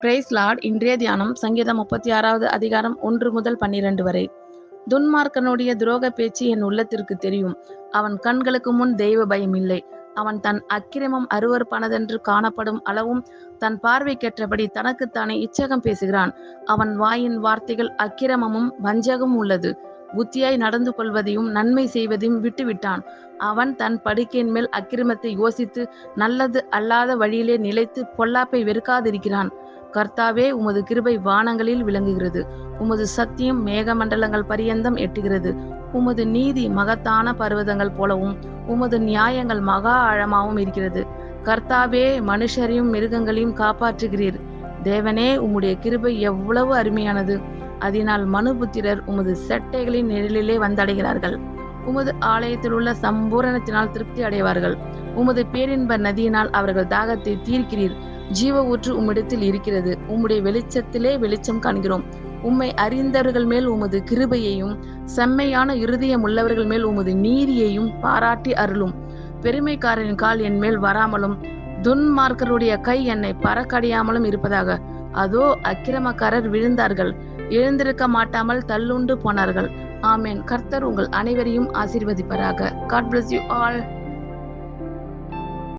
Price Lord. இன்றைய தியானம் சங்கீதம் 36வது அதிகாரம் 1 முதல் 12 வரை. துன்மார்க்கனுடைய துரோக பேச்சு என் உள்ளத்திற்கு தெரியும். அவன் கண்களுக்கு முன் தெய்வ பயம் இல்லை. அவன் தன் அக்கிரமம் அருவருப்பானதென்று காணப்படும் அளவும் தன் பார்வைக்கேற்றபடி தனக்குத்தானே இச்சகம் பேசுகிறான். அவன் வாயின் வார்த்தைகள் அக்கிரமமும் வஞ்சகமும் உள்ளது. புத்தியாய் நடந்து கொள்வதையும் நன்மை செய்வதையும் விட்டுவிட்டான். அவன் தன் படுக்கையின் மேல் அக்கிரமத்தை யோசித்து நல்லது அல்லாத வழியிலே நிலைத்து பொல்லாப்பை வெறுக்காதிருக்கிறான். கர்த்தாவே, உமது கிருபை வானங்களில் விளங்குகிறது. உமது சத்தியம் மேகமண்டலங்கள் பரியந்தம் எட்டுகிறது. உமது நீதி மகத்தான பர்வதங்கள் போலவும் உமது நியாயங்கள் மகா ஆழமாகவும் இருக்கிறது. கர்த்தாவே, மனுஷரையும் மிருகங்களையும் காப்பாற்றுகிறீர். தேவனே, உம்முடைய கிருபை எவ்வளவு அருமையானது. அதனால் மனுபுத்திரர் உமது செட்டைகளின் நிழலிலே வந்தடைகிறார்கள். உமது ஆலயத்தில் உள்ள சம்பூரணத்தினால் திருப்தி அடைவார்கள். உமது பேரின்ப நதியினால் அவர்கள் தாகத்தை தீர்க்கிறீர். ஜீவ ஊற்று உம்மிடத்தில் இருக்கிறது. உம்முடைய வெளிச்சத்திலே வெளிச்சம் காண்கிறோம். உம்மை அறிந்தவர்கள் மேல் உமது கிருபையையும் செம்மையான இருதயம் உள்ளவர்கள் மேல் உமது நீதியையும் பாராட்டி அருளும். பெருமைக்காரரின் கால் என் மேல் வராமலும் துன்மார்க்கருடைய கை என்னை பறக்கடையாமலும் இருப்பதாக. அதோ, அக்கிரமக்காரர் விழுந்தார்கள், எழுந்திருக்க மாட்டாமல் தள்ளுண்டு போனார்கள். ஆமேன். கர்த்தர் உங்கள் அனைவரையும் ஆசீர்வதிப்பாராக. God bless you all.